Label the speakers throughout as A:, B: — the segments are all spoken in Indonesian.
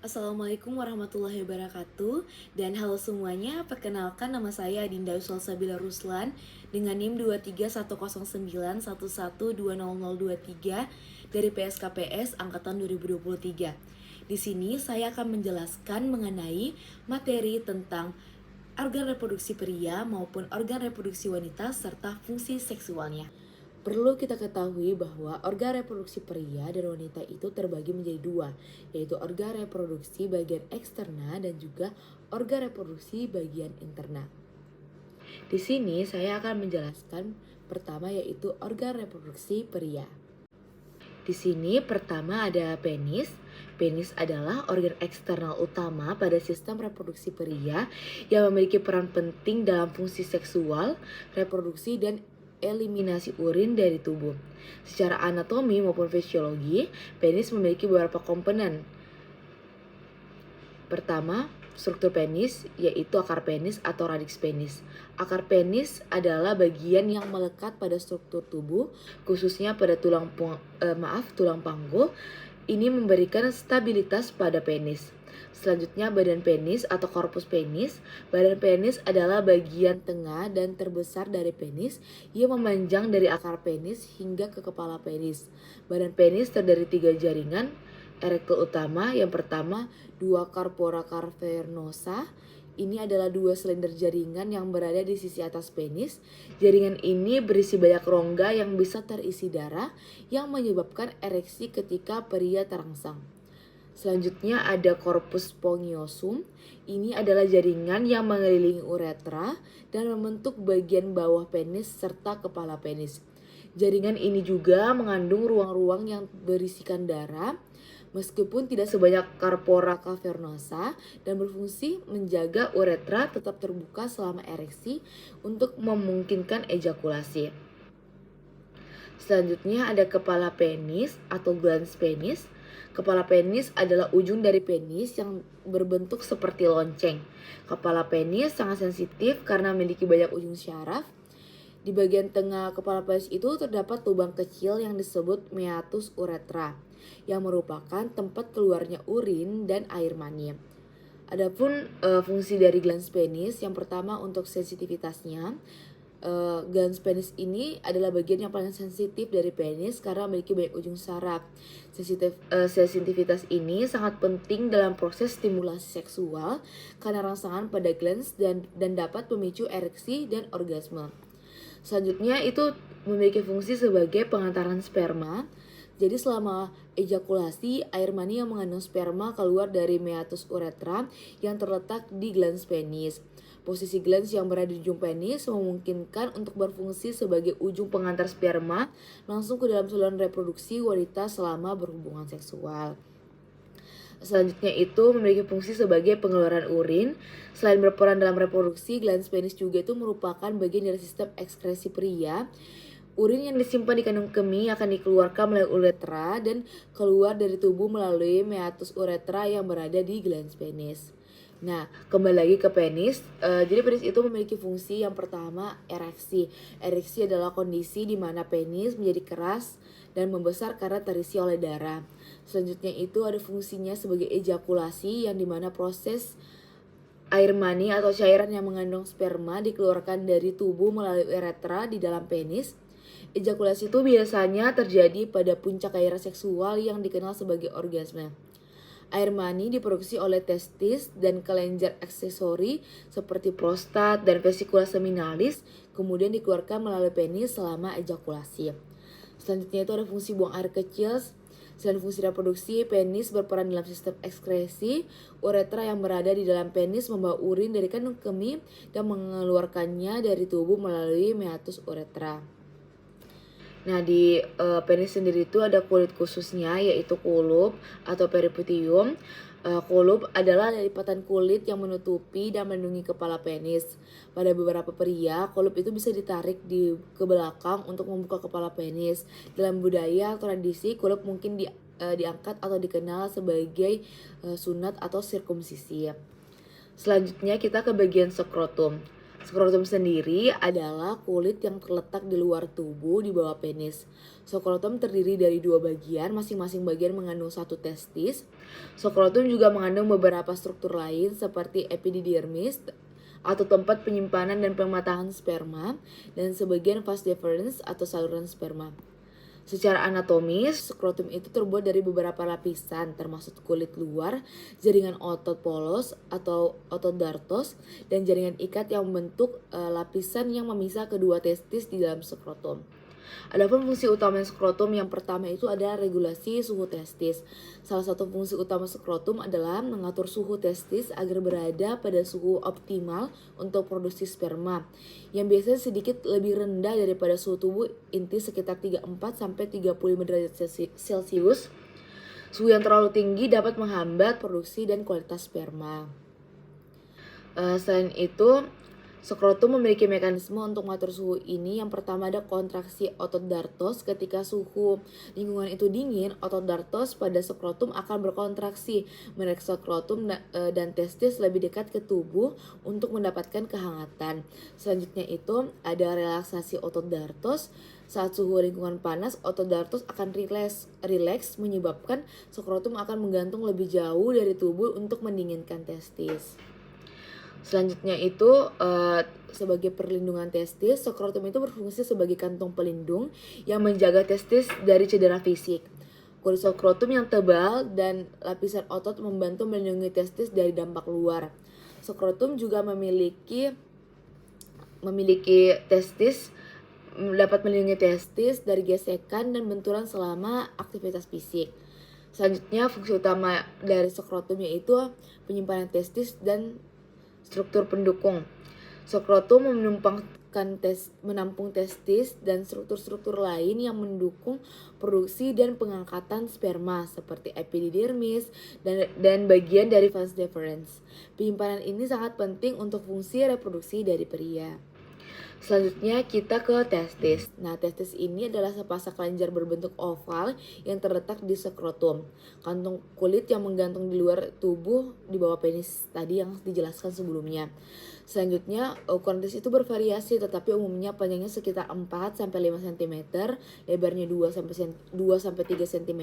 A: Assalamualaikum warahmatullahi wabarakatuh. Dan halo semuanya, perkenalkan nama saya Dinda Salsabila Ruslan dengan NIM 2310911200023 dari PSKPS Angkatan 2023. Di sini saya akan menjelaskan mengenai materi tentang organ reproduksi pria maupun organ reproduksi wanita serta fungsi seksualnya. Perlu kita ketahui bahwa organ reproduksi pria dan wanita itu terbagi menjadi dua, yaitu organ reproduksi bagian eksterna dan juga organ reproduksi bagian interna. Di sini saya akan menjelaskan pertama yaitu organ reproduksi pria. Di sini pertama ada penis. Penis adalah organ eksternal utama pada sistem reproduksi pria yang memiliki peran penting dalam fungsi seksual, reproduksi, dan eliminasi urin dari tubuh. Secara anatomi maupun fisiologi, penis memiliki beberapa komponen. Pertama, struktur penis yaitu akar penis atau radix penis. Akar penis adalah bagian yang melekat pada struktur tubuh, khususnya pada tulang panggul. Ini memberikan stabilitas pada penis. Selanjutnya badan penis atau korpus penis. Badan penis adalah bagian tengah dan terbesar dari penis yang memanjang dari akar penis hingga ke kepala penis. Badan penis terdiri 3 jaringan erektil utama. Yang pertama, dua corpora cavernosa. Ini adalah dua silinder jaringan yang berada di sisi atas penis. Jaringan ini berisi banyak rongga yang bisa terisi darah yang menyebabkan ereksi ketika pria terangsang. Selanjutnya ada corpus spongiosum. Ini adalah jaringan yang mengelilingi uretra dan membentuk bagian bawah penis serta kepala penis. Jaringan ini juga mengandung ruang-ruang yang berisikan darah, meskipun tidak sebanyak corpora cavernosa, dan berfungsi menjaga uretra tetap terbuka selama ereksi untuk memungkinkan ejakulasi. Selanjutnya ada kepala penis atau glans penis. Kepala penis adalah ujung dari penis yang berbentuk seperti lonceng. Kepala penis sangat sensitif karena memiliki banyak ujung syaraf. Di bagian tengah kepala penis itu terdapat lubang kecil yang disebut meatus uretra, yang merupakan tempat keluarnya urin dan air mani. Adapun fungsi dari glans penis, yang pertama untuk sensitivitasnya. Glans penis ini adalah bagian yang paling sensitif dari penis karena memiliki banyak ujung saraf. Sensitivitas ini sangat penting dalam proses stimulasi seksual karena rangsangan pada glans dan dapat memicu ereksi dan orgasme. Selanjutnya itu memiliki fungsi sebagai pengantaran sperma. Jadi selama ejakulasi, air mani yang mengandung sperma keluar dari meatus uretra yang terletak di glans penis. Posisi glans yang berada di ujung penis memungkinkan untuk berfungsi sebagai ujung pengantar sperma langsung ke dalam saluran reproduksi wanita selama berhubungan seksual. Selanjutnya itu memiliki fungsi sebagai pengeluaran urin. Selain berperan dalam reproduksi, glans penis juga itu merupakan bagian dari sistem ekskresi pria. Urin yang disimpan di kandung kemih akan dikeluarkan melalui uretra dan keluar dari tubuh melalui meatus uretra yang berada di glans penis. Nah, kembali lagi ke penis. Jadi penis itu memiliki fungsi yang pertama, ereksi. Ereksi adalah kondisi di mana penis menjadi keras dan membesar karena terisi oleh darah. Selanjutnya itu ada fungsinya sebagai ejakulasi, yang dimana proses air mani atau cairan yang mengandung sperma dikeluarkan dari tubuh melalui uretra di dalam penis. Ejakulasi itu biasanya terjadi pada puncak gairah seksual yang dikenal sebagai orgasme. Air mani diproduksi oleh testis dan kelenjar aksesori seperti prostat dan vesikula seminalis, kemudian dikeluarkan melalui penis selama ejakulasi. Selanjutnya itu ada fungsi buang air kecil. Selain fungsi reproduksi, penis berperan dalam sistem ekskresi. Uretra yang berada di dalam penis membawa urin dari kandung kemih dan mengeluarkannya dari tubuh melalui meatus uretra. Nah, di penis sendiri itu ada kulit khususnya, yaitu kulub atau periputium. Kulub adalah lipatan kulit yang menutupi dan melindungi kepala penis. Pada beberapa pria, kulub itu bisa ditarik ke belakang untuk membuka kepala penis. Dalam budaya atau tradisi, kulub mungkin diangkat atau dikenal sebagai sunat atau sirkumsisi. Selanjutnya kita ke bagian skrotum. Skrotum sendiri adalah kulit yang terletak di luar tubuh di bawah penis. Skrotum terdiri dari dua bagian, masing-masing bagian mengandung satu testis. Skrotum juga mengandung beberapa struktur lain seperti epididymis atau tempat penyimpanan dan pematangan sperma, dan sebagian vas deferens atau saluran sperma. Secara anatomis, skrotum itu terbuat dari beberapa lapisan, termasuk kulit luar, jaringan otot polos atau otot dartos, dan jaringan ikat yang membentuk lapisan yang memisah kedua testis di dalam skrotum. Adapun fungsi utama skrotum yang pertama itu adalah regulasi suhu testis. Salah satu fungsi utama skrotum adalah mengatur suhu testis agar berada pada suhu optimal untuk produksi sperma, yang biasanya sedikit lebih rendah daripada suhu tubuh inti sekitar 34 sampai 35 derajat Celcius. Suhu yang terlalu tinggi dapat menghambat produksi dan kualitas sperma. Selain itu, skrotum memiliki mekanisme untuk mengatur suhu ini. Yang pertama ada kontraksi otot dartos. Ketika suhu lingkungan itu dingin, otot dartos pada skrotum akan berkontraksi menarik skrotum dan testis lebih dekat ke tubuh untuk mendapatkan kehangatan. Selanjutnya itu ada relaksasi otot dartos. Saat suhu lingkungan panas, otot dartos akan rileks menyebabkan skrotum akan menggantung lebih jauh dari tubuh untuk mendinginkan testis. Selanjutnya itu sebagai perlindungan testis, skrotum itu berfungsi sebagai kantong pelindung yang menjaga testis dari cedera fisik. Kulit skrotum yang tebal dan lapisan otot membantu melindungi testis dari dampak luar. Skrotum juga memiliki testis dapat melindungi testis dari gesekan dan benturan selama aktivitas fisik. Selanjutnya fungsi utama dari skrotum yaitu penyimpanan testis dan struktur pendukung. Skrotum menampung testis dan struktur-struktur lain yang mendukung produksi dan pengangkatan sperma seperti epididymis dan bagian dari vas deferens. Penyimpanan ini sangat penting untuk fungsi reproduksi dari pria. Selanjutnya kita ke testis. Nah, testis ini adalah sepasang kelenjar berbentuk oval yang terletak di skrotum, kantung kulit yang menggantung di luar tubuh di bawah penis tadi yang dijelaskan sebelumnya. Selanjutnya, ukuran testis itu bervariasi, tetapi umumnya panjangnya sekitar 4 sampai 5 cm, lebarnya 2 sampai 3 cm,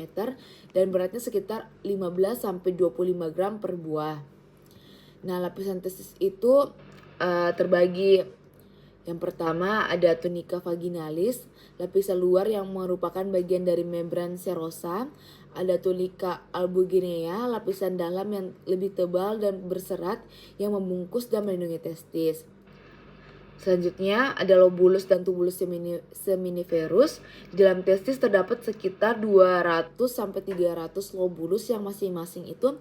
A: dan beratnya sekitar 15 sampai 25 gram per buah. Nah, lapisan testis itu terbagi. Yang pertama ada tunica vaginalis, lapisan luar yang merupakan bagian dari membran serosa. Ada tunica albuginea, lapisan dalam yang lebih tebal dan berserat yang membungkus dan melindungi testis. Selanjutnya ada lobulus dan tubulus seminiferus. Di dalam testis terdapat sekitar 200 sampai 300 lobulus yang masing-masing itu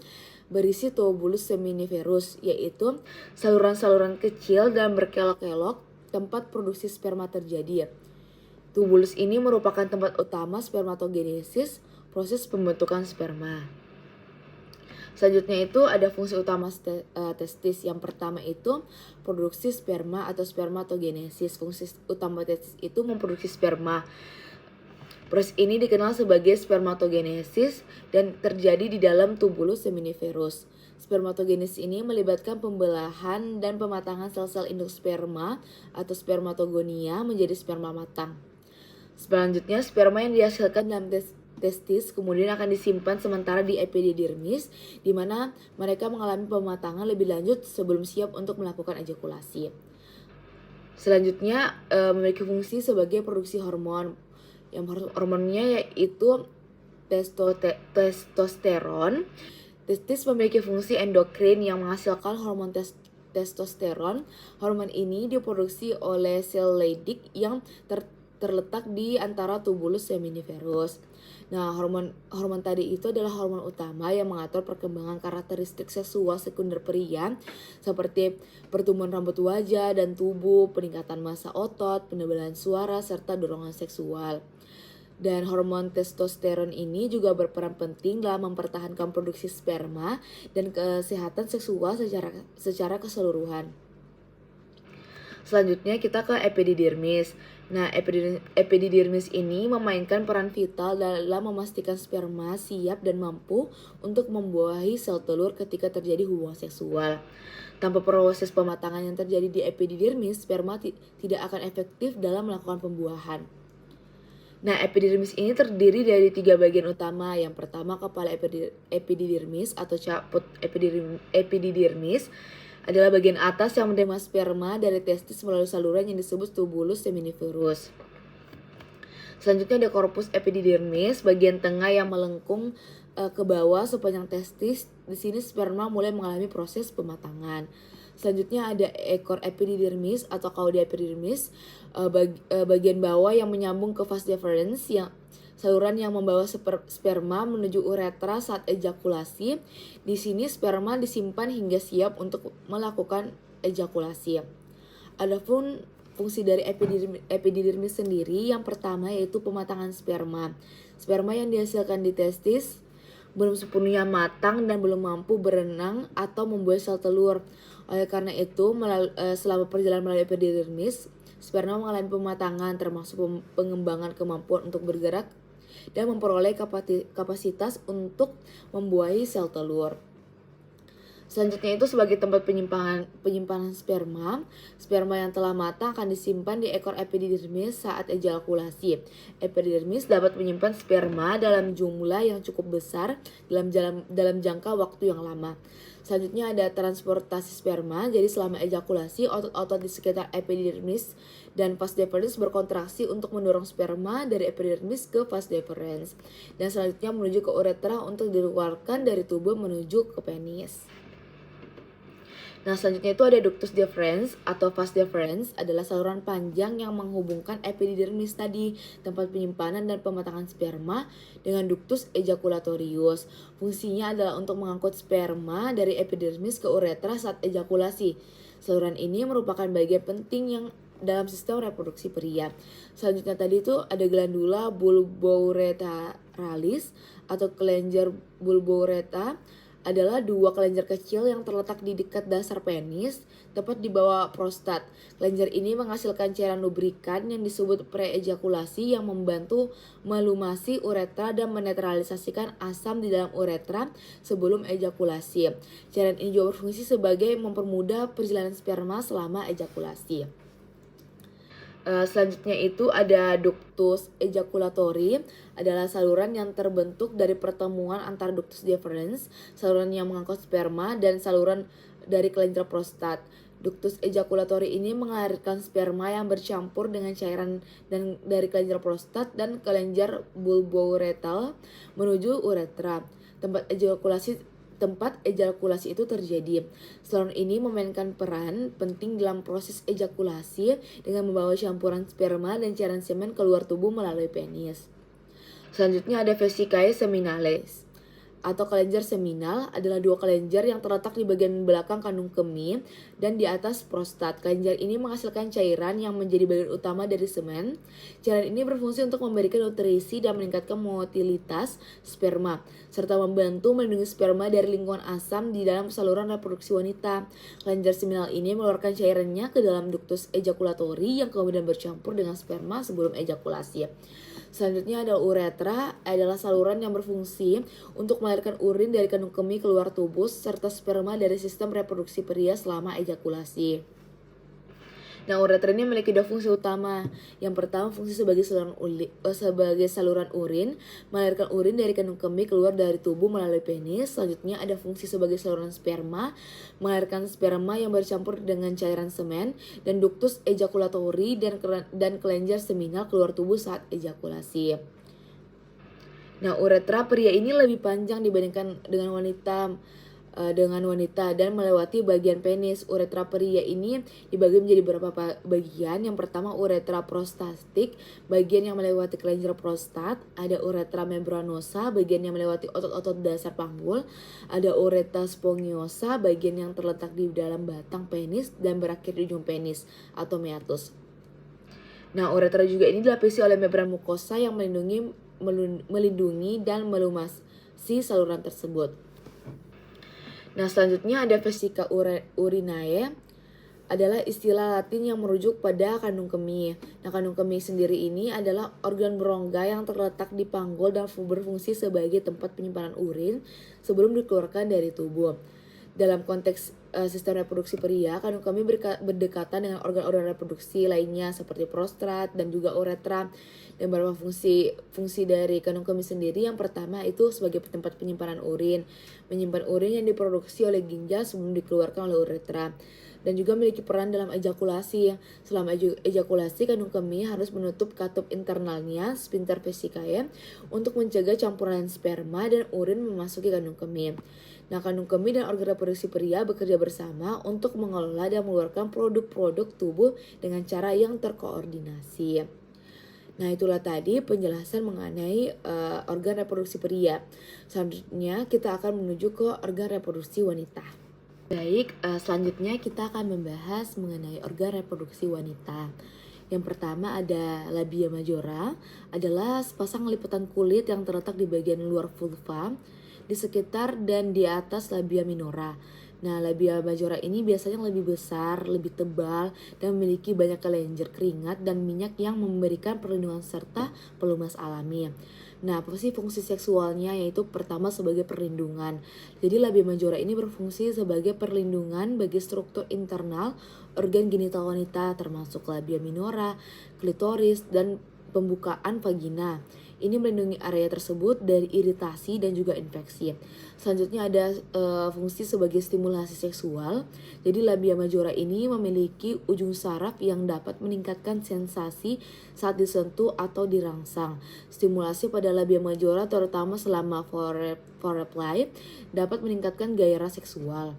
A: berisi tubulus seminiferus, yaitu saluran-saluran kecil dan berkelok-kelok tempat produksi sperma terjadi. Tubulus ini merupakan tempat utama spermatogenesis, proses pembentukan sperma. Selanjutnya itu ada fungsi utama testis. Yang pertama itu produksi sperma atau spermatogenesis. Fungsi utama testis itu memproduksi sperma. Proses ini dikenal sebagai spermatogenesis dan terjadi di dalam tubulus seminiferus. Spermatogenesis ini melibatkan pembelahan dan pematangan sel-sel induk sperma atau spermatogonia menjadi sperma matang. Selanjutnya, sperma yang dihasilkan dalam testis kemudian akan disimpan sementara di epididymis, di mana mereka mengalami pematangan lebih lanjut sebelum siap untuk melakukan ejakulasi. Selanjutnya, memiliki fungsi sebagai produksi hormon. Yang hormonnya yaitu testosteron. Testis memiliki fungsi endokrin yang menghasilkan hormon testosteron. Hormon ini diproduksi oleh sel Leydig yang terletak di antara tubulus seminiferus. Nah, hormon tadi itu adalah hormon utama yang mengatur perkembangan karakteristik seksual sekunder pria seperti pertumbuhan rambut wajah dan tubuh, peningkatan massa otot, penebalan suara, serta dorongan seksual. Dan hormon testosteron ini juga berperan penting dalam mempertahankan produksi sperma dan kesehatan seksual secara keseluruhan. Selanjutnya kita ke epididymis. Nah, epididymis ini memainkan peran vital dalam memastikan sperma siap dan mampu untuk membuahi sel telur ketika terjadi hubungan seksual. Tanpa proses pematangan yang terjadi di epididymis, sperma tidak akan efektif dalam melakukan pembuahan. Nah, epididymis ini terdiri dari 3 bagian utama. Yang pertama, kepala epididymis atau caput epididymis adalah bagian atas yang menerima sperma dari testis melalui saluran yang disebut tubulus seminiferus. Selanjutnya ada korpus epididymis, bagian tengah yang melengkung ke bawah sepanjang testis. Di sini sperma mulai mengalami proses pematangan. Selanjutnya ada ekor epididymis atau cauda epididymis, bagian bawah yang menyambung ke vas deferens, yang saluran yang membawa sperma menuju uretra saat ejakulasi. Di sini sperma disimpan hingga siap untuk melakukan ejakulasi. Adapun fungsi dari epididymis sendiri, yang pertama yaitu pematangan sperma. Sperma yang dihasilkan di testis belum sepenuhnya matang dan belum mampu berenang atau membuat sel telur. Oleh karena itu, selama perjalanan melalui epididymis, sperma mengalami pematangan termasuk pengembangan kemampuan untuk bergerak dan memperoleh kapasitas untuk membuahi sel telur. Selanjutnya itu sebagai tempat penyimpanan sperma. Sperma yang telah matang akan disimpan di ekor epididymis saat ejakulasi. Epididymis dapat menyimpan sperma dalam jumlah yang cukup besar dalam jangka waktu yang lama. Selanjutnya ada transportasi sperma. Jadi selama ejakulasi, otot-otot di sekitar epididymis dan vas deferens berkontraksi untuk mendorong sperma dari epididymis ke vas deferens. Dan selanjutnya menuju ke uretra untuk dikeluarkan dari tubuh menuju ke penis. Nah, selanjutnya itu ada ductus deferens atau vas deferens, adalah saluran panjang yang menghubungkan epididymis tadi, tempat penyimpanan dan pematangan sperma, dengan ductus ejaculatorius. Fungsinya adalah untuk mengangkut sperma dari epididymis ke uretra saat ejakulasi. Saluran ini merupakan bagian penting yang dalam sistem reproduksi pria. Selanjutnya tadi itu ada glandula bulbourethralis atau kelenjar bulbourethra, adalah 2 kelenjar kecil yang terletak di dekat dasar penis, tepat di bawah prostat. Kelenjar ini menghasilkan cairan lubrikan yang disebut pre-ejakulasi yang membantu melumasi uretra dan menetralisasikan asam di dalam uretra sebelum ejakulasi. Cairan ini juga berfungsi sebagai mempermudah perjalanan sperma selama ejakulasi. Selanjutnya itu ada ductus ejaculatori, adalah saluran yang terbentuk dari pertemuan antara ductus deferens, saluran yang mengangkut sperma, dan saluran dari kelenjar prostat. Ductus ejaculatori ini mengalirkan sperma yang bercampur dengan cairan dan dari kelenjar prostat dan kelenjar bulbourethral menuju uretra. Tempat ejakulasi itu terjadi. Saluran ini memainkan peran penting dalam proses ejakulasi dengan membawa campuran sperma dan cairan semen keluar tubuh melalui penis. Selanjutnya ada vesicae seminales atau kelenjar seminal, adalah 2 kelenjar yang terletak di bagian belakang kandung kemih dan di atas prostat. Kelenjar ini menghasilkan cairan yang menjadi bagian utama dari semen. Cairan ini berfungsi untuk memberikan nutrisi dan meningkatkan motilitas sperma, serta membantu melindungi sperma dari lingkungan asam di dalam saluran reproduksi wanita. Kelenjar seminal ini mengeluarkan cairannya ke dalam ductus ejaculatori yang kemudian bercampur dengan sperma sebelum ejakulasi. Selanjutnya ada uretra, adalah saluran yang berfungsi untuk melahirkan urin dari kandung kemih keluar tubuh serta sperma dari sistem reproduksi pria selama ejakulasi. Nah, uretra ini memiliki 2 fungsi utama. Yang pertama, fungsi sebagai saluran urin, melahirkan urin dari kandung kemih keluar dari tubuh melalui penis. Selanjutnya ada fungsi sebagai saluran sperma, melahirkan sperma yang bercampur dengan cairan semen, dan ductus ejaculatori dan kelenjar seminal keluar tubuh saat ejakulasi. Nah, uretra pria ini lebih panjang dibandingkan dengan wanita dan melewati bagian penis. Uretra pria ini dibagi menjadi beberapa bagian. Yang pertama, uretra prostatik, bagian yang melewati kelenjar prostat. Ada uretra membranosa, bagian yang melewati otot-otot dasar panggul. Ada uretra spongiosa, bagian yang terletak di dalam batang penis dan berakhir di ujung penis atau meatus. Nah, uretra juga ini dilapisi oleh membran mukosa yang melindungi dan melumasi saluran tersebut. Nah, selanjutnya ada vesica urinae, adalah istilah Latin yang merujuk pada kandung kemih. Nah, kandung kemih sendiri ini adalah organ berongga yang terletak di panggul dan berfungsi sebagai tempat penyimpanan urin sebelum dikeluarkan dari tubuh. Dalam konteks sistem reproduksi pria, kandung kemih berdekatan dengan organ-organ reproduksi lainnya seperti prostat dan juga uretra. Dan beberapa fungsi dari kandung kemih sendiri, yang pertama itu sebagai tempat penyimpanan urin, menyimpan urin yang diproduksi oleh ginjal sebelum dikeluarkan oleh uretra. Dan juga memiliki peran dalam ejakulasi. Selama ejakulasi, kandung kemih harus menutup katup internalnya, sphincter vesicae, untuk mencegah campuran sperma dan urin memasuki kandung kemih. Nah, kandung kemih dan organ reproduksi pria bekerja bersama untuk mengelola dan mengeluarkan produk-produk tubuh dengan cara yang terkoordinasi. Nah, itulah tadi penjelasan mengenai organ reproduksi pria. Selanjutnya kita akan menuju ke organ reproduksi wanita. Baik, selanjutnya kita akan membahas mengenai organ reproduksi wanita. Yang pertama ada labia majora, adalah sepasang lipatan kulit yang terletak di bagian luar vulva, di sekitar dan di atas labia minora. Nah, labia majora ini biasanya lebih besar, lebih tebal, dan memiliki banyak kelenjar keringat dan minyak yang memberikan perlindungan serta pelumas alami. Nah, fungsi seksualnya yaitu pertama sebagai perlindungan. Jadi labia majora ini berfungsi sebagai perlindungan bagi struktur internal organ genital wanita termasuk labia minora, klitoris, dan pembukaan vagina. Ini melindungi area tersebut dari iritasi dan juga infeksi. Selanjutnya ada fungsi sebagai stimulasi seksual. Jadi labia majora ini memiliki ujung saraf yang dapat meningkatkan sensasi saat disentuh atau dirangsang. Stimulasi pada labia majora terutama selama foreplay dapat meningkatkan gairah seksual.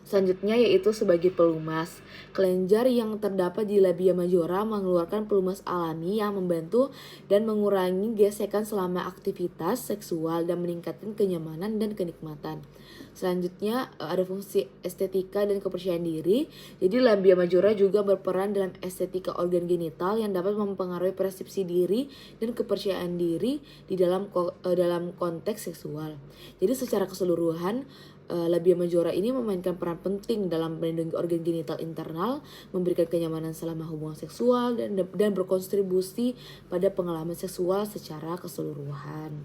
A: Selanjutnya yaitu sebagai pelumas. Kelenjar yang terdapat di labia majora mengeluarkan pelumas alami yang membantu dan mengurangi gesekan selama aktivitas seksual dan meningkatkan kenyamanan dan kenikmatan. Selanjutnya ada fungsi estetika dan kepercayaan diri. Jadi labia majora juga berperan dalam estetika organ genital yang dapat mempengaruhi persepsi diri dan kepercayaan diri di dalam konteks seksual. Jadi secara keseluruhan labia majora ini memainkan peran penting dalam melindungi organ genital internal, memberikan kenyamanan selama hubungan seksual, dan berkontribusi pada pengalaman seksual secara keseluruhan.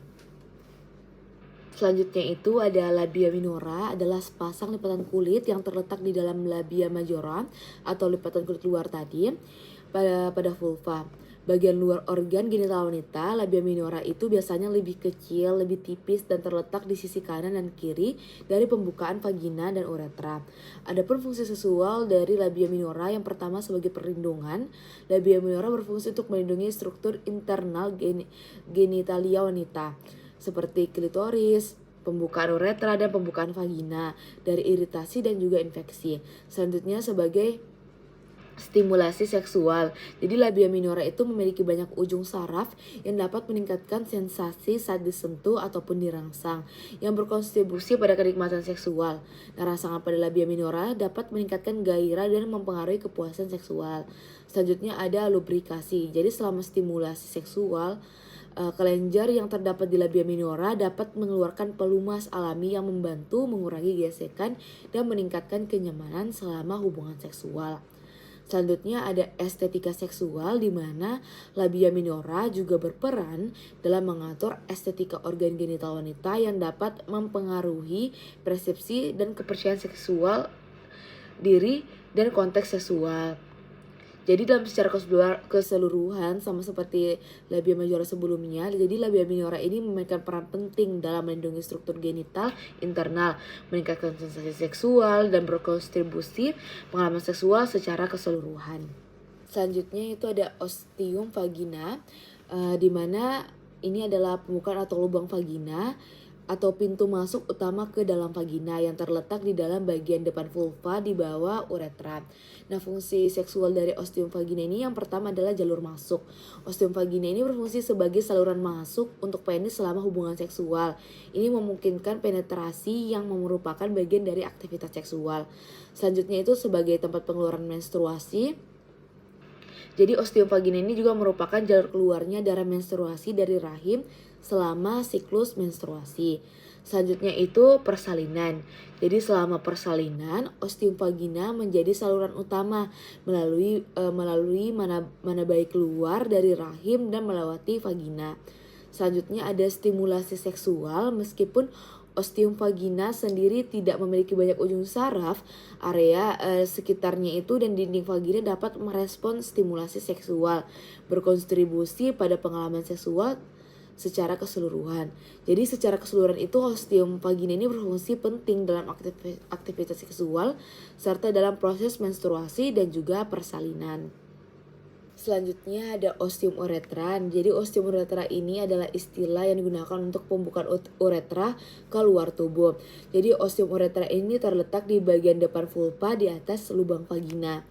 A: Selanjutnya itu ada labia minora, adalah sepasang lipatan kulit yang terletak di dalam labia majora atau lipatan kulit luar tadi pada vulva. Bagian luar organ genital wanita, labia minora itu biasanya lebih kecil, lebih tipis, dan terletak di sisi kanan dan kiri dari pembukaan vagina dan uretra. Adapun fungsi seksual dari labia minora, yang pertama sebagai perlindungan. Labia minora berfungsi untuk melindungi struktur internal genitalia wanita, seperti klitoris, pembukaan uretra, dan pembukaan vagina dari iritasi dan juga infeksi. Selanjutnya sebagai stimulasi seksual. Jadi labia minora itu memiliki banyak ujung saraf yang dapat meningkatkan sensasi saat disentuh ataupun dirangsang, yang berkontribusi pada kenikmatan seksual. Nah, rangsangan pada labia minora dapat meningkatkan gairah dan mempengaruhi kepuasan seksual. Selanjutnya ada lubrikasi. Jadi selama stimulasi seksual, kelenjar yang terdapat di labia minora dapat mengeluarkan pelumas alami yang membantu mengurangi gesekan dan meningkatkan kenyamanan selama hubungan seksual. Selanjutnya ada estetika seksual, di mana labia minora juga berperan dalam mengatur estetika organ genital wanita yang dapat mempengaruhi persepsi dan kepercayaan seksual diri dan konteks seksual. Jadi dalam secara keseluruhan sama seperti labia majora sebelumnya, jadi labia minora ini memainkan peran penting dalam melindungi struktur genital internal, meningkatkan sensasi seksual, dan berkontribusi pengalaman seksual secara keseluruhan. Selanjutnya itu ada ostium vagina, di mana ini adalah pembukaan atau lubang vagina atau pintu masuk utama ke dalam vagina yang terletak di dalam bagian depan vulva di bawah uretra. Nah, fungsi seksual dari ostium vagina ini yang pertama adalah jalur masuk. Ostium vagina ini berfungsi sebagai saluran masuk untuk penis selama hubungan seksual. Ini memungkinkan penetrasi yang merupakan bagian dari aktivitas seksual. Selanjutnya itu sebagai tempat pengeluaran menstruasi. Jadi ostium vagina ini juga merupakan jalur keluarnya darah menstruasi dari rahim selama siklus menstruasi. Selanjutnya itu persalinan. Jadi selama persalinan, ostium vagina menjadi saluran utama melalui mana baik keluar dari rahim dan melewati vagina. Selanjutnya ada stimulasi seksual. Meskipun ostium vagina sendiri tidak memiliki banyak ujung saraf, area sekitarnya itu dan dinding vagina dapat merespon stimulasi seksual, berkontribusi pada pengalaman seksual secara keseluruhan. Jadi secara keseluruhan itu ostium vagina ini berfungsi penting dalam aktivitas seksual serta dalam proses menstruasi dan juga persalinan. Selanjutnya ada ostium uretra. Jadi ostium uretra ini adalah istilah yang digunakan untuk pembukaan uretra ke luar tubuh. Jadi ostium uretra ini terletak di bagian depan vulva di atas lubang vagina.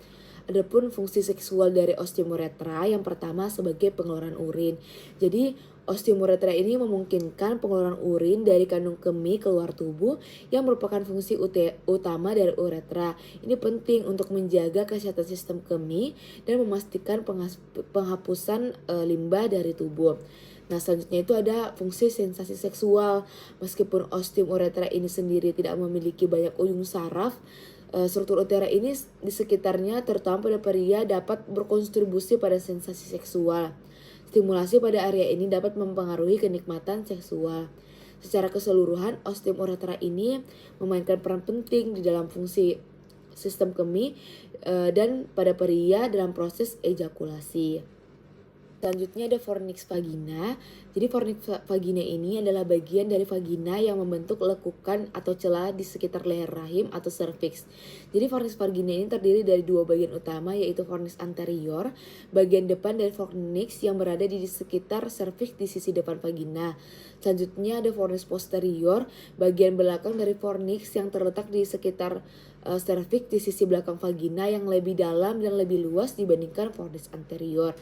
A: Adapun fungsi seksual dari ostium uretra yang pertama sebagai pengeluaran urin. Jadi ostium uretra ini memungkinkan pengeluaran urin dari kandung kemih keluar tubuh yang merupakan fungsi utama dari uretra. Ini penting untuk menjaga kesehatan sistem kemih dan memastikan penghapusan limbah dari tubuh. Nah, selanjutnya itu ada fungsi sensasi seksual. Meskipun ostium uretra ini sendiri tidak memiliki banyak ujung saraf, struktur utera ini di sekitarnya terutama pada pria dapat berkontribusi pada sensasi seksual. Stimulasi pada area ini dapat mempengaruhi kenikmatan seksual. Secara keseluruhan, ostium uretra ini memainkan peran penting di dalam fungsi sistem kemih dan pada pria dalam proses ejakulasi. Selanjutnya ada fornix vagina. Jadi fornix vagina ini adalah bagian dari vagina yang membentuk lekukan atau celah di sekitar leher rahim atau cervix. Jadi fornix vagina ini terdiri dari dua bagian utama, yaitu fornix anterior, bagian depan dari fornix yang berada di sekitar cervix di sisi depan vagina. Selanjutnya ada fornix posterior, bagian belakang dari fornix yang terletak di sekitar cervix di sisi belakang vagina yang lebih dalam dan lebih luas dibandingkan fornix anterior.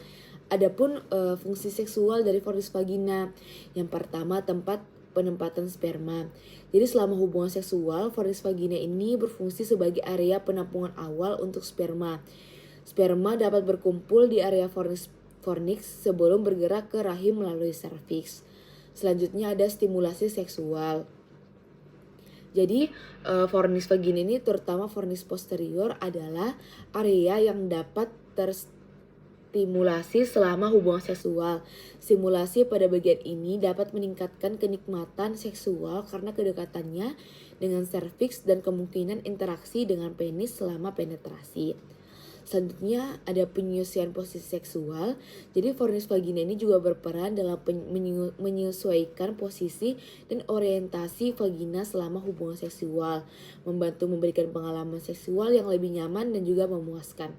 A: Adapun fungsi seksual dari fornix vagina, yang pertama tempat penempatan sperma. Jadi selama hubungan seksual, fornix vagina ini berfungsi sebagai area penampungan awal untuk sperma. Sperma dapat berkumpul di area fornix sebelum bergerak ke rahim melalui serviks. Selanjutnya ada stimulasi seksual. Jadi fornix vagina ini terutama fornix posterior adalah area yang dapat stimulasi selama hubungan seksual. Stimulasi pada bagian ini dapat meningkatkan kenikmatan seksual karena kedekatannya dengan serviks dan kemungkinan interaksi dengan penis selama penetrasi. Selanjutnya ada penyesuaian posisi seksual. Jadi fornix vagina ini juga berperan dalam menyesuaikan posisi dan orientasi vagina selama hubungan seksual, membantu memberikan pengalaman seksual yang lebih nyaman dan juga memuaskan.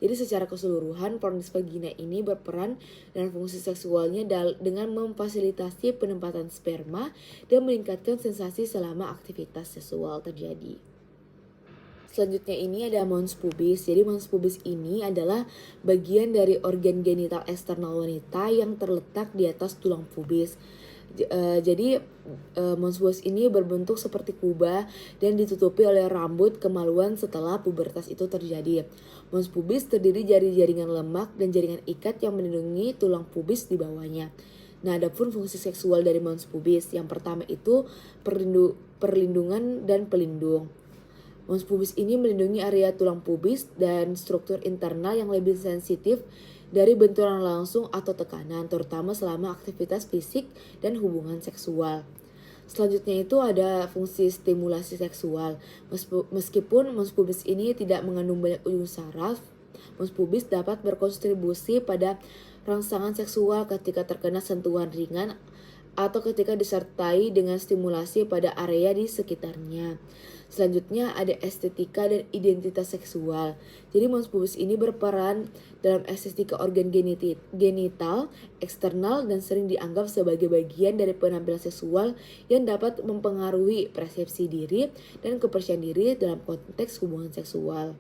A: Jadi secara keseluruhan fornix vagina ini berperan dalam fungsi seksualnya dengan memfasilitasi penempatan sperma dan meningkatkan sensasi selama aktivitas seksual terjadi. Selanjutnya ini ada mons pubis. Jadi mons pubis ini adalah bagian dari organ genital eksternal wanita yang terletak di atas tulang pubis. Jadi mons pubis ini berbentuk seperti kubah dan ditutupi oleh rambut kemaluan setelah pubertas itu terjadi. Mons pubis terdiri dari jaringan lemak dan jaringan ikat yang melindungi tulang pubis di bawahnya. Nah, adapun fungsi seksual dari mons pubis, yang pertama itu perlindungan dan pelindung. Mons pubis ini melindungi area tulang pubis dan struktur internal yang lebih sensitif dari benturan langsung atau tekanan, terutama selama aktivitas fisik dan hubungan seksual. Selanjutnya itu ada fungsi stimulasi seksual. Meskipun mons pubis ini tidak mengandung banyak ujung saraf, mons pubis dapat berkontribusi pada rangsangan seksual ketika terkena sentuhan ringan atau ketika disertai dengan stimulasi pada area di sekitarnya. Selanjutnya ada estetika dan identitas seksual. Jadi mons pubis ini berperan dalam estetika organ genital, eksternal, dan sering dianggap sebagai bagian dari penampilan seksual yang dapat mempengaruhi persepsi diri dan kepercayaan diri dalam konteks hubungan seksual.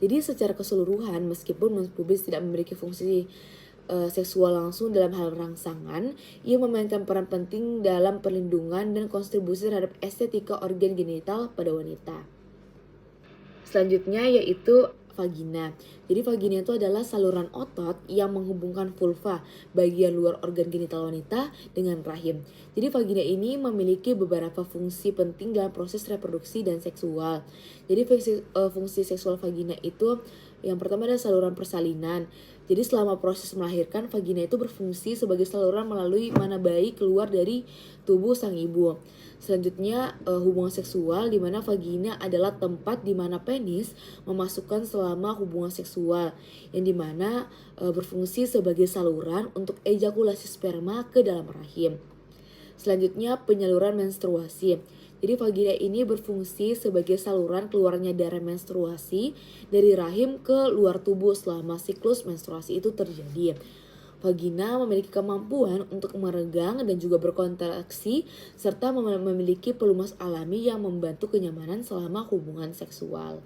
A: Jadi secara keseluruhan, meskipun mons pubis tidak memiliki fungsi seksual langsung dalam hal rangsangan, ia memainkan peran penting dalam perlindungan dan kontribusi terhadap estetika organ genital pada wanita. Selanjutnya yaitu vagina. Jadi vagina itu adalah saluran otot yang menghubungkan vulva, bagian luar organ genital wanita, dengan rahim. Jadi vagina ini memiliki beberapa fungsi penting dalam proses reproduksi dan seksual. Jadi fungsi seksual vagina itu yang pertama adalah saluran persalinan. Jadi selama proses melahirkan, vagina itu berfungsi sebagai saluran melalui mana bayi keluar dari tubuh sang ibu. Selanjutnya hubungan seksual, di mana vagina adalah tempat di mana penis memasukkan selama hubungan seksual, yang dimana berfungsi sebagai saluran untuk ejakulasi sperma ke dalam rahim. Selanjutnya penyaluran menstruasi. Jadi vagina ini berfungsi sebagai saluran keluarnya darah menstruasi dari rahim ke luar tubuh selama siklus menstruasi itu terjadi. Vagina memiliki kemampuan untuk meregang dan juga berkontraksi, serta memiliki pelumas alami yang membantu kenyamanan selama hubungan seksual.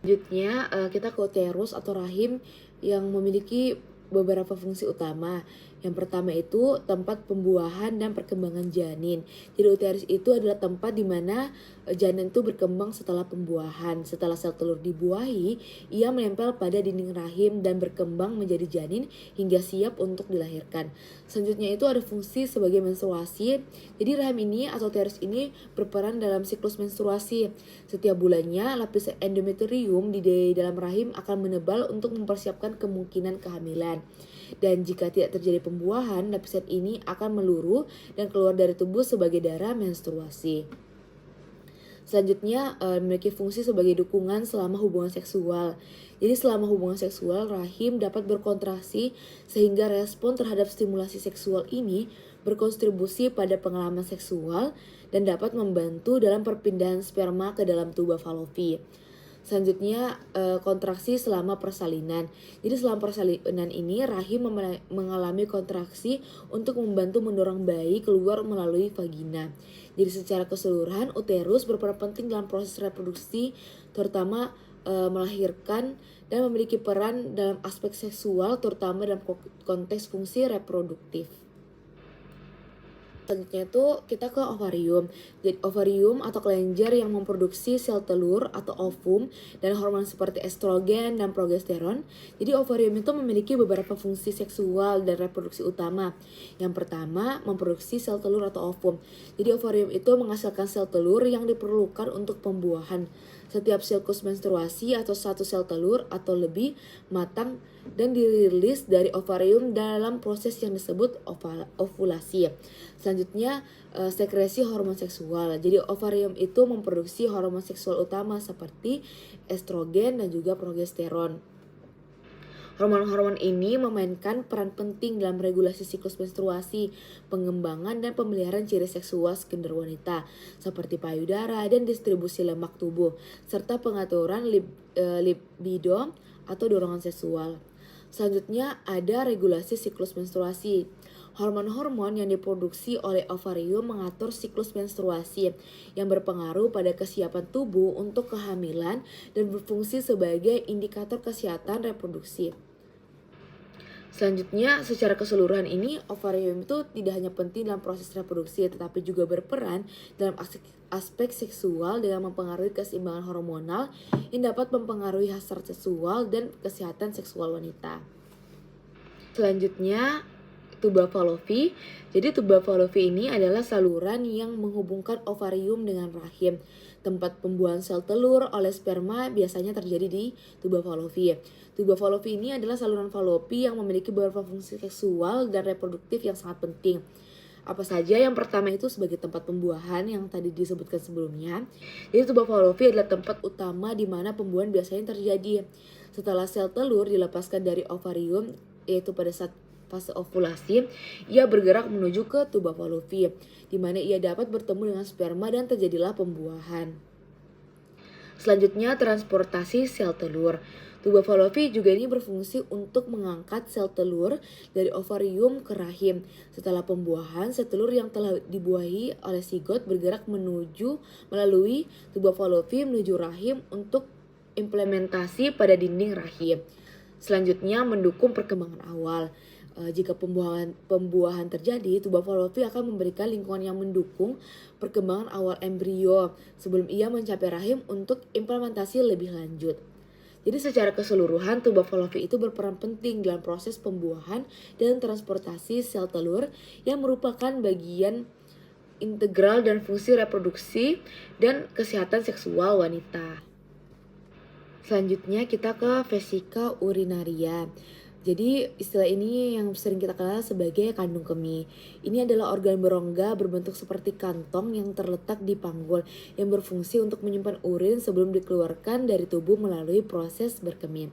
A: Selanjutnya kita ke uterus atau rahim yang memiliki beberapa fungsi utama. Yang pertama itu tempat pembuahan dan perkembangan janin. Jadi uterus itu adalah tempat di mana janin itu berkembang setelah pembuahan. Setelah sel telur dibuahi, ia menempel pada dinding rahim dan berkembang menjadi janin hingga siap untuk dilahirkan. Selanjutnya itu ada fungsi sebagai menstruasi. Jadi rahim ini atau uterus ini berperan dalam siklus menstruasi. Setiap bulannya lapisan endometrium di dalam rahim akan menebal untuk mempersiapkan kemungkinan kehamilan. Dan jika tidak terjadi pembuahan, lapisan ini akan meluruh dan keluar dari tubuh sebagai darah menstruasi. Selanjutnya memiliki fungsi sebagai dukungan selama hubungan seksual. Jadi selama hubungan seksual, rahim dapat berkontraksi sehingga respon terhadap stimulasi seksual ini berkontribusi pada pengalaman seksual dan dapat membantu dalam perpindahan sperma ke dalam tuba Fallopi. Selanjutnya kontraksi selama persalinan. Jadi selama persalinan ini rahim mengalami kontraksi untuk membantu mendorong bayi keluar melalui vagina. Jadi secara keseluruhan uterus berperan penting dalam proses reproduksi, terutama melahirkan, dan memiliki peran dalam aspek seksual terutama dalam konteks fungsi reproduktif. Selanjutnya itu kita ke ovarium. Jadi ovarium atau kelenjar yang memproduksi sel telur atau ovum dan hormon seperti estrogen dan progesteron. Jadi ovarium itu memiliki beberapa fungsi seksual dan reproduksi utama. Yang pertama, memproduksi sel telur atau ovum. Jadi ovarium itu menghasilkan sel telur yang diperlukan untuk pembuahan. Setiap siklus menstruasi atau satu sel telur atau lebih matang dan dirilis dari ovarium dalam proses yang disebut ovulasi. Selanjutnya sekresi hormon seksual. Jadi ovarium itu memproduksi hormon seksual utama seperti estrogen dan juga progesteron. Hormon-hormon ini memainkan peran penting dalam regulasi siklus menstruasi, pengembangan dan pemeliharaan ciri seksual gender wanita seperti payudara dan distribusi lemak tubuh, serta pengaturan libido atau dorongan seksual. Selanjutnya ada regulasi siklus menstruasi. Hormon-hormon yang diproduksi oleh ovarium mengatur siklus menstruasi yang berpengaruh pada kesiapan tubuh untuk kehamilan dan berfungsi sebagai indikator kesehatan reproduksi. Selanjutnya, secara keseluruhan ini, ovarium itu tidak hanya penting dalam proses reproduksi, tetapi juga berperan dalam aspek seksual dengan mempengaruhi keseimbangan hormonal yang dapat mempengaruhi hasrat seksual dan kesehatan seksual wanita. Selanjutnya, tuba Fallopi. Jadi tuba Fallopi ini adalah saluran yang menghubungkan ovarium dengan rahim. Tempat pembuahan sel telur oleh sperma biasanya terjadi di tuba Fallopi. Tuba Fallopi ini adalah saluran Fallopi yang memiliki beberapa fungsi seksual dan reproduktif yang sangat penting. Apa saja? Yang pertama itu sebagai tempat pembuahan yang tadi disebutkan sebelumnya. Jadi tuba Fallopi adalah tempat utama di mana pembuahan biasanya terjadi. Setelah sel telur dilepaskan dari ovarium, yaitu pada saat fase ovulasi, ia bergerak menuju ke tuba Fallopi, di mana ia dapat bertemu dengan sperma dan terjadilah pembuahan. Selanjutnya, transportasi sel telur. Tuba Fallopi juga ini berfungsi untuk mengangkat sel telur dari ovarium ke rahim. Setelah pembuahan, sel telur yang telah dibuahi oleh zigot bergerak melalui tuba Fallopi menuju rahim untuk implementasi pada dinding rahim. Selanjutnya, mendukung perkembangan awal. Jika pembuahan terjadi, tuba Fallopi akan memberikan lingkungan yang mendukung perkembangan awal embrio sebelum ia mencapai rahim untuk implementasi lebih lanjut. Jadi secara keseluruhan tuba fallopi itu berperan penting dalam proses pembuahan dan transportasi sel telur yang merupakan bagian integral dan fungsi reproduksi dan kesehatan seksual wanita. Selanjutnya kita ke vesika urinaria. Jadi istilah ini yang sering kita kenal sebagai kandung kemih. Ini adalah organ berongga berbentuk seperti kantong yang terletak di panggul yang berfungsi untuk menyimpan urin sebelum dikeluarkan dari tubuh melalui proses berkemih.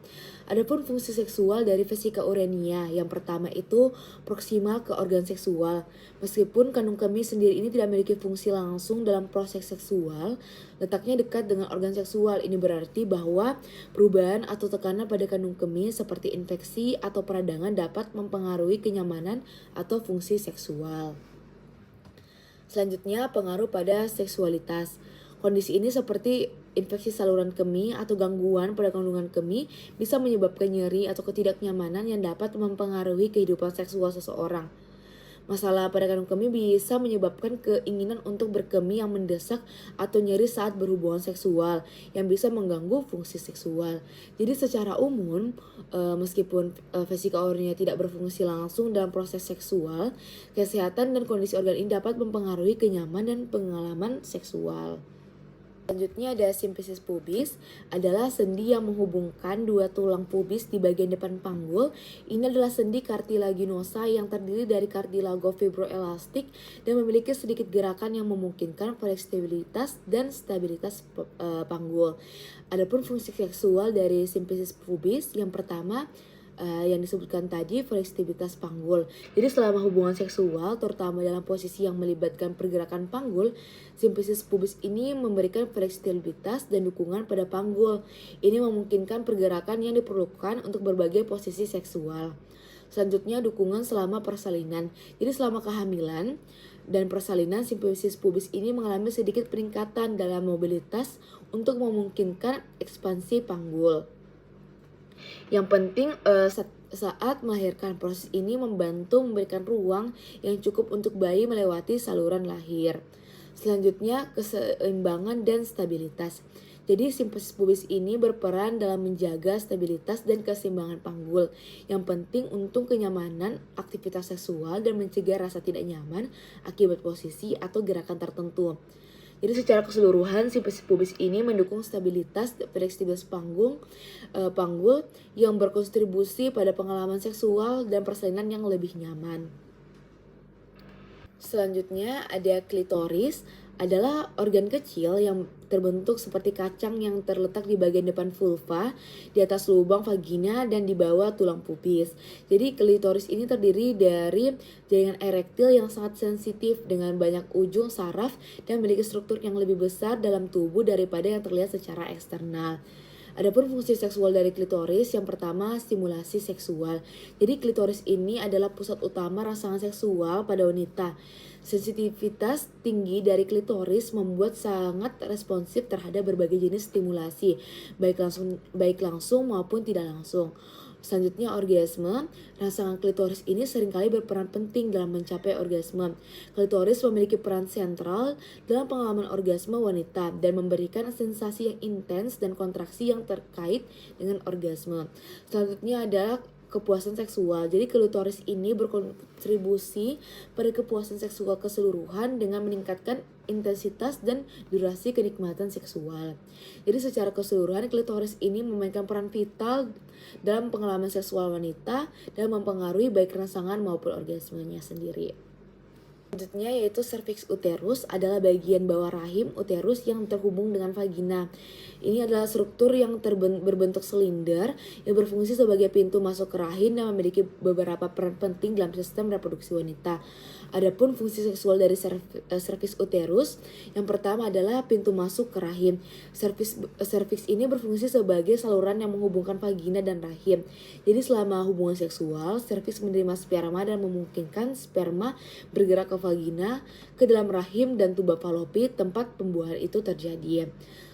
A: Adapun fungsi seksual dari vesika urania, yang pertama itu proksimal ke organ seksual. Meskipun kandung kemih sendiri ini tidak memiliki fungsi langsung dalam proses seksual, letaknya dekat dengan organ seksual. Ini berarti bahwa perubahan atau tekanan pada kandung kemih seperti infeksi atau peradangan dapat mempengaruhi kenyamanan atau fungsi seksual. Selanjutnya, pengaruh pada seksualitas. Kondisi ini seperti infeksi saluran kemih atau gangguan pada kandungan kemih bisa menyebabkan nyeri atau ketidaknyamanan yang dapat mempengaruhi kehidupan seksual seseorang. Masalah pada kandung kemih bisa menyebabkan keinginan untuk berkemih yang mendesak atau nyeri saat berhubungan seksual yang bisa mengganggu fungsi seksual. Jadi secara umum, meskipun vesika urinaria tidak berfungsi langsung dalam proses seksual, kesehatan dan kondisi organ ini dapat mempengaruhi kenyamanan dan pengalaman seksual. Selanjutnya ada simfisis pubis, adalah sendi yang menghubungkan dua tulang pubis di bagian depan panggul. Ini adalah sendi kartilaginosa yang terdiri dari kartilago fibroelastik dan memiliki sedikit gerakan yang memungkinkan fleksibilitas dan stabilitas panggul. Adapun fungsi seksual dari simfisis pubis, yang pertama yang disebutkan tadi, fleksibilitas panggul. Jadi selama hubungan seksual, terutama dalam posisi yang melibatkan pergerakan panggul, simfisis pubis ini memberikan fleksibilitas dan dukungan pada panggul. Ini memungkinkan pergerakan yang diperlukan untuk berbagai posisi seksual. Selanjutnya, dukungan selama persalinan. Jadi selama kehamilan dan persalinan, simfisis pubis ini mengalami sedikit peningkatan dalam mobilitas untuk memungkinkan ekspansi panggul. Yang penting saat melahirkan, proses ini membantu memberikan ruang yang cukup untuk bayi melewati saluran lahir. Selanjutnya, keseimbangan dan stabilitas. Jadi simfisis pubis ini berperan dalam menjaga stabilitas dan keseimbangan panggul, yang penting untuk kenyamanan aktivitas seksual dan mencegah rasa tidak nyaman akibat posisi atau gerakan tertentu. Jadi secara keseluruhan simfisis pubis ini mendukung stabilitas dan fleksibilitas panggul yang berkontribusi pada pengalaman seksual dan persalinan yang lebih nyaman. Selanjutnya ada klitoris, adalah organ kecil yang terbentuk seperti kacang yang terletak di bagian depan vulva, di atas lubang vagina dan di bawah tulang pubis. Jadi klitoris ini terdiri dari jaringan erektil yang sangat sensitif dengan banyak ujung saraf dan memiliki struktur yang lebih besar dalam tubuh daripada yang terlihat secara eksternal. Adapun fungsi seksual dari klitoris, yang pertama stimulasi seksual. Jadi klitoris ini adalah pusat utama rangsangan seksual pada wanita. Sensitivitas tinggi dari klitoris membuat sangat responsif terhadap berbagai jenis stimulasi, baik langsung maupun tidak langsung. Selanjutnya orgasme. Rangsangan klitoris ini seringkali berperan penting dalam mencapai orgasme. Klitoris memiliki peran sentral dalam pengalaman orgasme wanita dan memberikan sensasi yang intens dan kontraksi yang terkait dengan orgasme. Selanjutnya adalah kepuasan seksual. Jadi klitoris ini berkontribusi pada kepuasan seksual keseluruhan dengan meningkatkan intensitas dan durasi kenikmatan seksual. Jadi secara keseluruhan klitoris ini memainkan peran vital dalam pengalaman seksual wanita dan mempengaruhi baik rangsangan maupun orgasmenya sendiri. Selanjutnya yaitu cervix uterus, adalah bagian bawah rahim uterus yang terhubung dengan vagina. Ini adalah struktur yang berbentuk silinder yang berfungsi sebagai pintu masuk ke rahim dan memiliki beberapa peran penting dalam sistem reproduksi wanita. Adapun fungsi seksual dari cervix uterus, yang pertama adalah pintu masuk ke rahim. Cervix ini berfungsi sebagai saluran yang menghubungkan vagina dan rahim. Jadi selama hubungan seksual, cervix menerima sperma dan memungkinkan sperma bergerak ke vagina, ke dalam rahim dan tuba fallopi tempat pembuahan itu terjadi.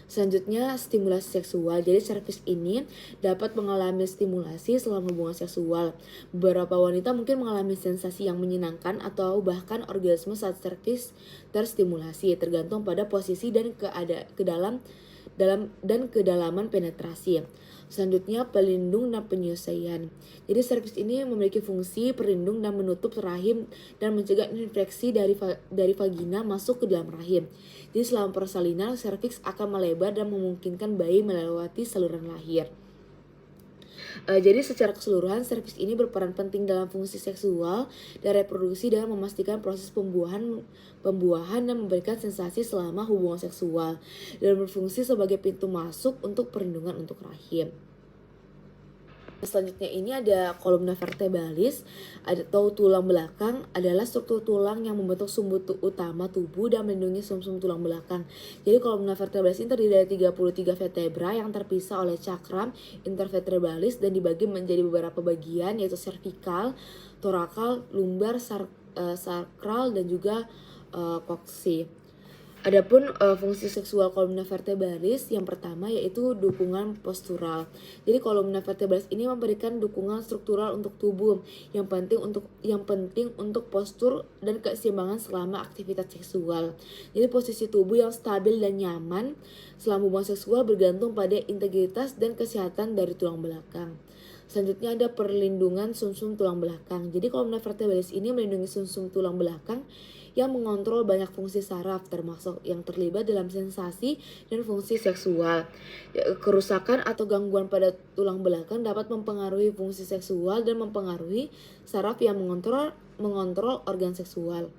A: Selanjutnya stimulasi seksual. Jadi cervix ini dapat mengalami stimulasi selama hubungan seksual. Beberapa wanita mungkin mengalami sensasi yang menyenangkan atau bahkan orgasme saat cervix terstimulasi, tergantung pada posisi dan dan kedalaman penetrasi. Selanjutnya, pelindung dan penyelesaian. Jadi serviks ini memiliki fungsi pelindung dan menutup rahim dan mencegah infeksi dari vagina masuk ke dalam rahim. Jadi selama persalinan, serviks akan melebar dan memungkinkan bayi melewati saluran lahir. Jadi secara keseluruhan serviks ini berperan penting dalam fungsi seksual dan reproduksi dengan memastikan proses pembuahan dan memberikan sensasi selama hubungan seksual dan berfungsi sebagai pintu masuk untuk perlindungan untuk rahim. Selanjutnya ini ada kolumna vertebralis atau tulang belakang, adalah struktur tulang yang membentuk sumbu utama tubuh dan melindungi sumsum tulang belakang. Jadi kolumna vertebralis ini terdiri dari 33 vertebra yang terpisah oleh cakram intervertebralis dan dibagi menjadi beberapa bagian, yaitu cervical, thoracal, lumbar, sacral dan juga coccyx. Adapun fungsi seksual kolumna vertebralis yang pertama yaitu dukungan postural. Jadi kolumna vertebralis ini memberikan dukungan struktural untuk tubuh yang penting untuk postur dan keseimbangan selama aktivitas seksual. Jadi posisi tubuh yang stabil dan nyaman selama hubungan seksual bergantung pada integritas dan kesehatan dari tulang belakang. Selanjutnya ada perlindungan sumsum tulang belakang. Jadi kolumna vertebralis ini melindungi sumsum tulang belakang yang mengontrol banyak fungsi saraf termasuk yang terlibat dalam sensasi dan fungsi seksual. Kerusakan atau gangguan pada tulang belakang dapat mempengaruhi fungsi seksual dan mempengaruhi saraf yang mengontrol organ seksual.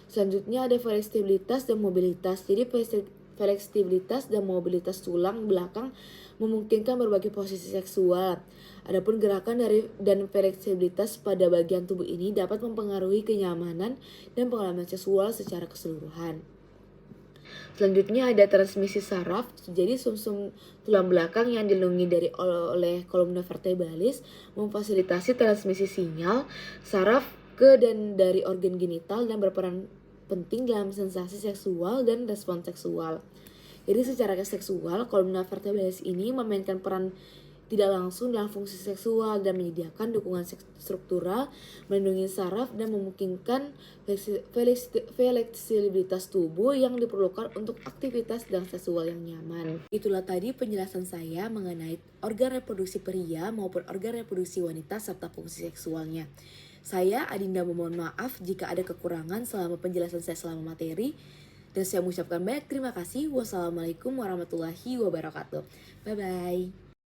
A: Selanjutnya ada fleksibilitas dan mobilitas. Jadi fleksibilitas dan mobilitas tulang belakang memungkinkan berbagai posisi seksual. Adapun gerakan dan fleksibilitas pada bagian tubuh ini dapat mempengaruhi kenyamanan dan pengalaman seksual secara keseluruhan. Selanjutnya ada transmisi saraf. Jadi sumsum tulang belakang yang dilindungi oleh kolumna vertebralis memfasilitasi transmisi sinyal saraf ke dan dari organ genital dan berperan penting dalam sensasi seksual dan respons seksual. Jadi secara seksual, kolumna vertebralis ini memainkan peran tidak langsung dalam fungsi seksual dan menyediakan dukungan struktural, melindungi saraf dan memungkinkan fleksibilitas tubuh yang diperlukan untuk aktivitas dan seksual yang nyaman. Itulah tadi penjelasan saya mengenai organ reproduksi pria maupun organ reproduksi wanita serta fungsi seksualnya. Saya Adinda memohon maaf jika ada kekurangan selama penjelasan saya selama materi. Dan saya mengucapkan banyak terima kasih. Wassalamualaikum warahmatullahi wabarakatuh. Bye-bye.